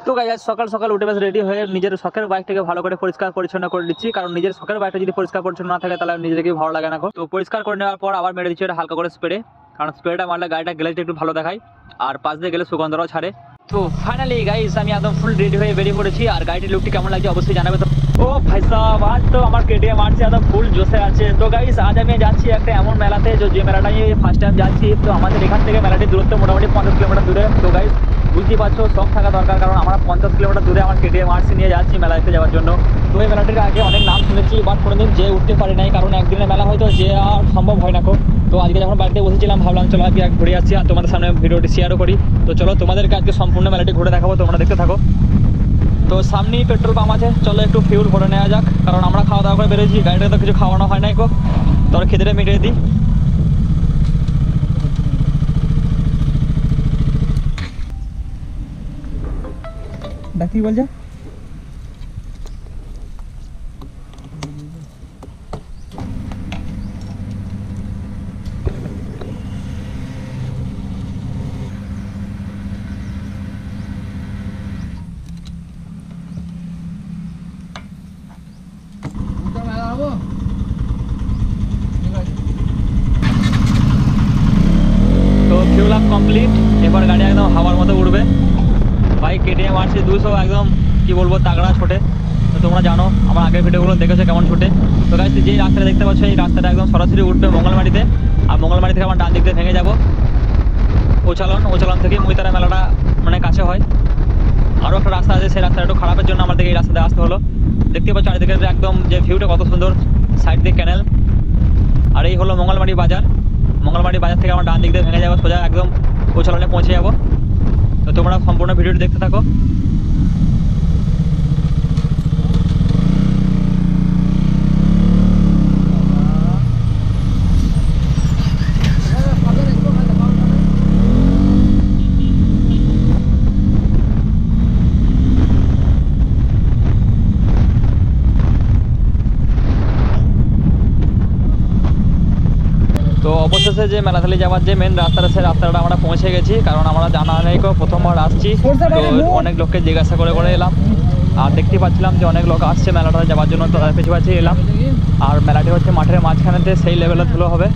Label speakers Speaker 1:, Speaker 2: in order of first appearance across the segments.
Speaker 1: তো গাইস আজ সকাল সকাল উঠে বেশ রেডি হয়ে নিজের শখের বাইকটাকে ভালো করে পরিষ্কার পরিচ্ছন্ন করে দিচ্ছি, কারণ নিজের শখের বাইকটা যদি পরিষ্কার পরিচ্ছন্ন না থাকে তাহলে নিজেকে ভালো লাগে না। তো পরিষ্কার করে নেওয়ার পর আবার মেরে দিচ্ছি এটা হালকা করে স্প্রে, কারণ স্প্রেটা মারলে গাড়িটা গ্লেজটা একটু ভালো দেখায় আর পাশ দিয়ে গেলে সুগন্ধটাও ছাড়ে। তো ফাইনালি গাইস আমি একদম ফুল রেডি হয়ে বেরিয়ে পড়েছি, আর গাড়িটির লুকটি কেমন লাগছে অবশ্যই জানাবে। তো ও ভাই সাহেব আজ তো আমার কেটিএম আসছে একদম ফুল জোশে আছে। তো গাইস আজ আমি যাচ্ছি একটা এমন মেলাতে যে মেলাটা আমি ফার্স্ট টাইম যাচ্ছি। তো আমাদের এখান থেকে মেলাটির দূরত্ব মোটামুটি 50 কিলোমিটার দূরে। তো গাইস বুঝতেই পারছো শখ থাকা দরকার, কারণ আমরা 50 কিলোমিটার দূরে আমার কেটিএম আর্টসি নিয়ে যাচ্ছি মেলা দেখতে যাওয়ার জন্য। তো এই মেলাটির আগে অনেক নাম শুনেছি, বাট কোনোদিন যে উঠতে পারি নাই, কারণ একদিনের মেলা হয়তো যে আর সম্ভব হয় না। তো আজকে যখন বাড়িতে বসেছিলাম ভাবলাম চলো আজকে ঘুরে আসছি আর তোমাদের সামনে ভিডিওটি শেয়ারও করি। তো চলো তোমাদেরকে আজকে সম্পূর্ণ মেলাটি ঘুরে দেখাবো, তোমরা দেখতে থাকো। তো সামনেই পেট্রোল পাম্প আছে, চলো একটু ফিউল ভরে নেওয়া যাক, কারণ আমরা খাওয়া দাওয়া করে বেরোচ্ছি, গাড়িটাকে তো কিছু খাওয়ানো হয় নাই। তোর খিদেটা মিটিয়ে দিই। কি বলছে তো ফিউল আপ কমপ্লিট, এবার গাড়ি একদম হাওয়ার মতো উঠবে। বাইক কেটিএম আর্টসি 200 একদম কি বলবো তাগড়া ছোটে। তো তোমরা জানো আমার আগের ভিডিওগুলো দেখেছো কেমন ছোটে। তো গাইস যেই রাস্তাটা দেখতে পাচ্ছ এই রাস্তাটা একদম সরাসরি উঠবে মঙ্গলমারিতে, আর মঙ্গলমারি থেকে আমার ডান দিক দিয়ে ভেঙে যাবো ওচালন থেকে মুইতারা মেলাটা মানে কাছে হয়। আরও একটা রাস্তা আছে, সেই রাস্তাটা একটু খারাপের জন্য আমাদেরকে এই রাস্তাতে আসতে হলো। দেখতে পাচ্ছ চারিদিকে একদম যে ভিউটা কত সুন্দর, সাইড দিয়ে ক্যানেল। আর এই হলো মঙ্গলমারি বাজার। মঙ্গলমারি বাজার থেকে আমার ডান দিক দিয়ে ভেঙে যাবো, সোজা একদম ওচালনে পৌঁছে যাবো। তো তোমরা সম্পূর্ণ ভিডিওটি দেখতে থাকো। তো অবশেষে যে মেলাথালি যাওয়ার যে মেন রাস্তাটা সেই রাস্তাটা আমরা পৌঁছে গেছি, কারণ আমরা জানা নেই প্রথমবার আসছি। তো অনেক লোককে জিজ্ঞাসা করে করে এলাম, আর দেখতে পাচ্ছিলাম যে অনেক লোক আসছে মেলাটা যাওয়ার জন্য, তো তার পিছু পাচ্ছি এলাম। আর মেলাটি হচ্ছে মাঠের মাঝখানেতে, সেই লেভেলে ধুলো হবে।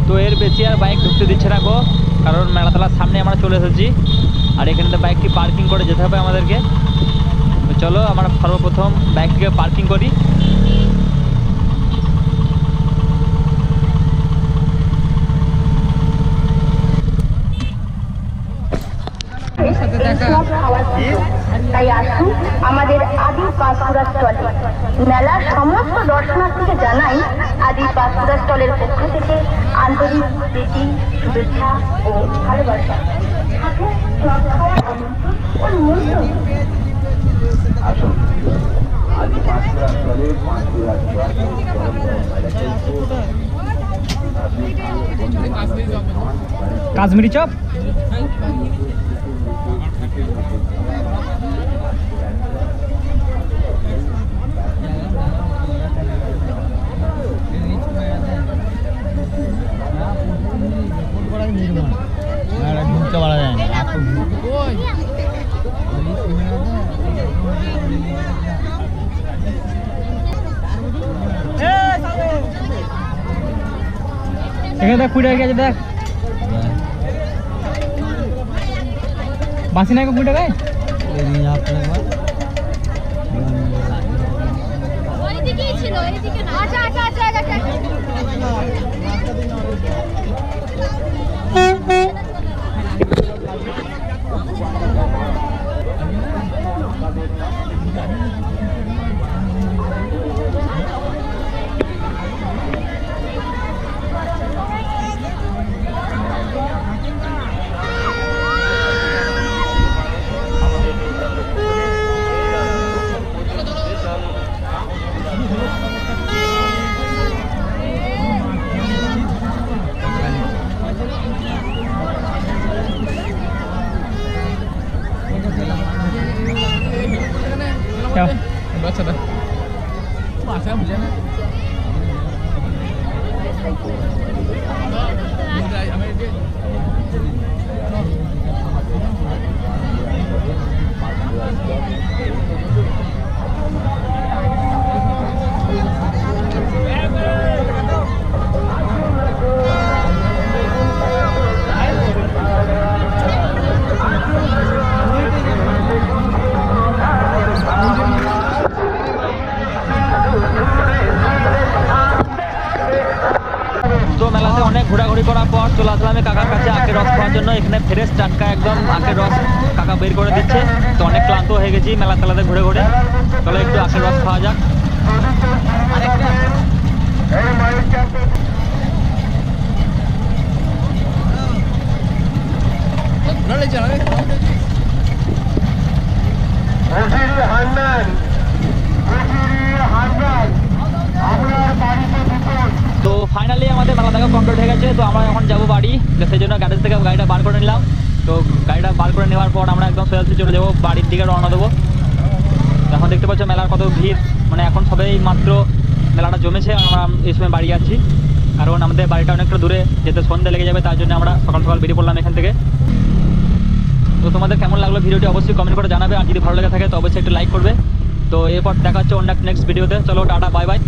Speaker 1: তো এর বেশি আর বাইক ঢুকতে দিচ্ছে না গো, কারণ মেলাতলার সামনে আমরা চলে এসেছি, আর এখানে বাইকটি পার্কিং করে যেতে হবে আমাদেরকে। তো চলো আমরা সর্বপ্রথম বাইকটিকে পার্কিং করি।
Speaker 2: তাই আসুন আমাদের আদি পাঁশকুড়া স্টলে। মেলার সমস্ত দর্শনার্থীকে জানাই আদি পাঁশকুড়া স্টলের পক্ষ থেকে আন্তরিক প্রীতি, শুভেচ্ছা ও ভালোবাসা।
Speaker 3: আসুন আদি পাঁশকুড়া স্টলে
Speaker 1: কাশ্মীরি চপ ঘুরতে পারা যায় না। এখানে দেখ কুড়ি টাকা গেছে, দেখ বাসি নাই কুড়ি টাকায়। তো মেলাতে অনেক ঘোরাঘুরি করার পর চলে আসলাম আমি কাকার কাছে আখের রস খাওয়ার জন্য। এখানে ফ্রেশ টাটকা একদম আখের রস কাকা বের করে দিচ্ছে। তো অনেক ক্লান্ত হয়ে গেছি মেলা তেলাতে ঘুরে ঘুরে, চলো একটু আখের রস খাওয়া যাক। তো ফাইনালি আমাদের মেলা দেখা কমপ্লিট হয়ে গেছে। তো আমরা এখন যাবো বাড়ি, তো সেই জন্য গ্যারেজ থেকে গাড়িটা বার করে নিলাম। তো গাড়িটা বার করে নেওয়ার পর আমরা একদম সোজাসুজি চলে যাবো বাড়ির দিকে রওনা দেবো। এখন দেখতে পাচ্ছ মেলার কত ভিড়, মানে এখন সবাই মাত্র মেলাটা জমেছে। আমরা এই সময় বাড়ি যাচ্ছি, কারণ আমাদের বাড়িটা অনেকটা দূরে, যেতে সন্ধ্যা লেগে যাবে, তার জন্য আমরা সকাল সকাল বেরিয়ে পড়লাম এখান থেকে। তো তোমাদের কেমন লাগলো ভিডিওটি অবশ্যই কমেন্ট করে জানাবে, আর যদি ভালো লেগে থাকে তো অবশ্যই একটু লাইক করবে। তো এরপর দেখা হচ্ছে অন্য নেক্সট ভিডিওতে। চলো টাটা, বাই বাই।